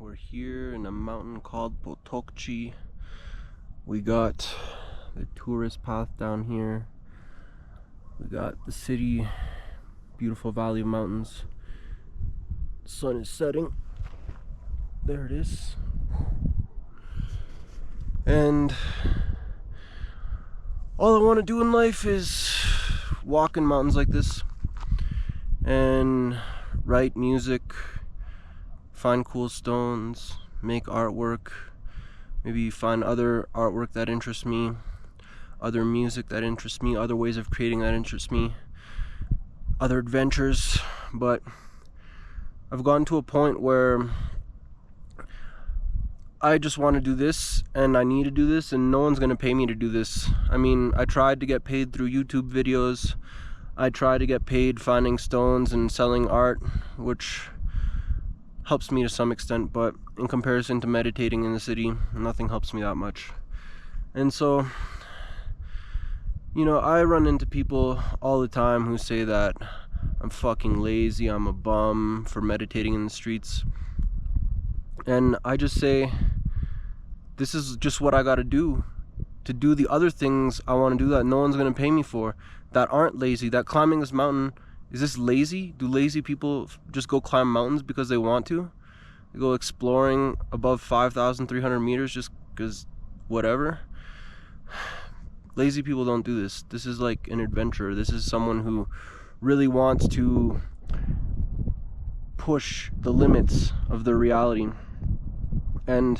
We're here in a mountain called Potokchi. We got the tourist path down here. We got the city, beautiful valley of mountains. The sun is setting. There it is. And all I want to do in life is walk in mountains like this and write music, find cool stones, make artwork, maybe find other artwork that interests me, other music that interests me, other ways of creating that interests me, other adventures. But I've gotten to a point where I just want to do this, and I need to do this, and no one's gonna pay me to do this. I mean, I tried to get paid through YouTube videos. I tried to get paid finding stones and selling art, which helps me to some extent, but in comparison to meditating in the city, nothing helps me that much. And so, you know, I run into people all the time who say that I'm fucking lazy, I'm a bum for meditating in the streets. And I just say, this is just what I gotta do to do the other things I want to do that no one's gonna pay me for, that aren't lazy. That climbing this mountain, is this lazy? Do lazy people just go climb mountains because they want to? They go exploring above 5,300 meters just because whatever? Lazy people don't do this. This is like an adventurer. This is someone who really wants to push the limits of their reality. And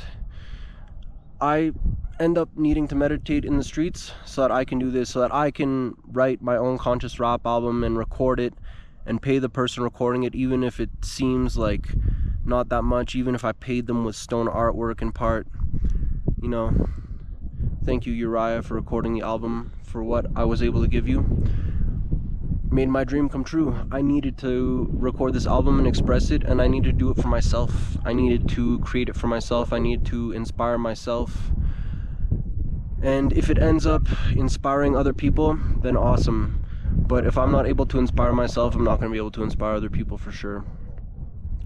I end up needing to meditate in the streets so that I can do this, so that I can write my own conscious rap album and record it and pay the person recording it, even if it seems like not that much, even if I paid them with stone artwork in part. You know, thank you, Uriah, for recording the album, for what I was able to give you. Made my dream come true. I needed to record this album and express it, and I needed to do it for myself. I needed to create it for myself. I needed to inspire myself. And if it ends up inspiring other people, then awesome. But if I'm not able to inspire myself, I'm not going to be able to inspire other people for sure.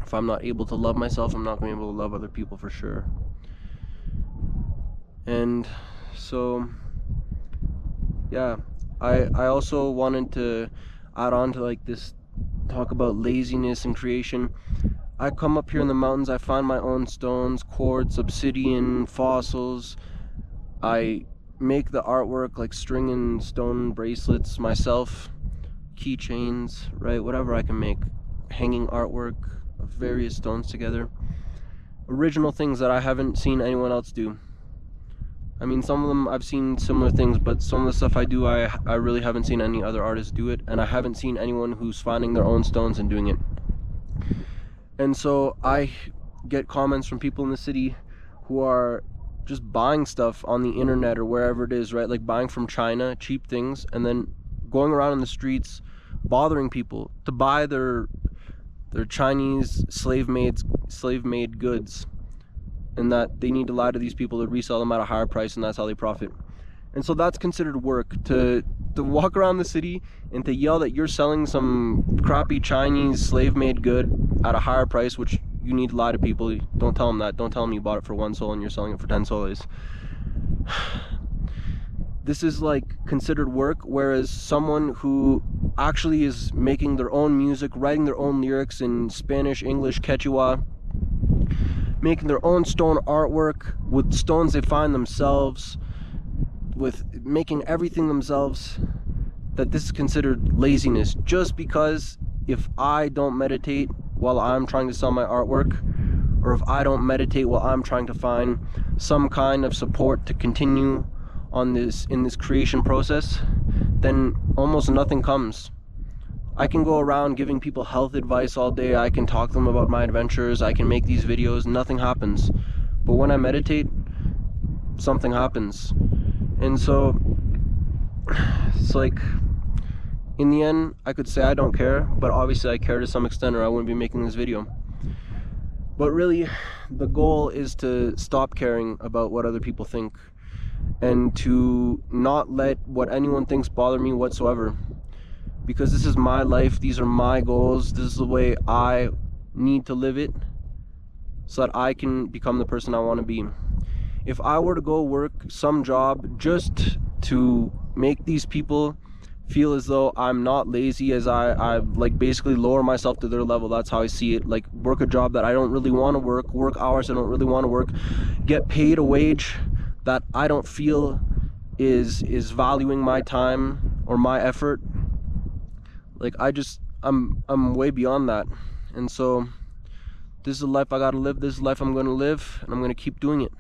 If I'm not able to love myself, I'm not going to be able to love other people for sure. And so, yeah, I also wanted to add on to like this talk about laziness and creation. I come up here in the mountains, I find my own stones, quartz, obsidian, fossils. I make the artwork, like string and stone bracelets myself, keychains, right, whatever I can make, hanging artwork of various stones together, original things that I haven't seen anyone else do. I mean, some of them I've seen similar things, but some of the stuff I do, I really haven't seen any other artists do it, and I haven't seen anyone who's finding their own stones and doing it. And so I get comments from people in the city who are just buying stuff on the internet or wherever it is, right? Like buying from China, cheap things, and then going around in the streets bothering people to buy their Chinese slave-made goods, and that they need to lie to these people to resell them at a higher price, and that's how they profit. And so that's considered work, to walk around the city and to yell that you're selling some crappy Chinese slave-made good at a higher price, which you need to lie to people. Don't tell them that. Don't tell them you bought it for 1 sol and you're selling it for 10 soles. This is like considered work, whereas someone who actually is making their own music, writing their own lyrics in Spanish, English, Quechua, making their own stone artwork with stones they find themselves, with making everything themselves, that this is considered laziness. Just because if I don't meditate while I'm trying to sell my artwork, or if I don't meditate while I'm trying to find some kind of support to continue on this, in this creation process, then almost nothing comes. I can go around giving people health advice all day, I can talk to them about my adventures, I can make these videos, nothing happens. But when I meditate, something happens. And so, it's like, in the end, I could say I don't care, but obviously I care to some extent, or I wouldn't be making this video. But really, the goal is to stop caring about what other people think, and to not let what anyone thinks bother me whatsoever. Because this is my life, these are my goals, this is the way I need to live it. so that I can become the person I want to be. If I were to go work some job just to make these people feel as though I'm not lazy, as I like basically lower myself to their level, that's how I see it. Like, work a job that I don't really want to work hours I don't really want to work, get paid a wage that I don't feel is valuing my time or my effort. Like, I'm way beyond that. And so this is the life I gotta live, this is the life I'm gonna live, and I'm gonna keep doing it.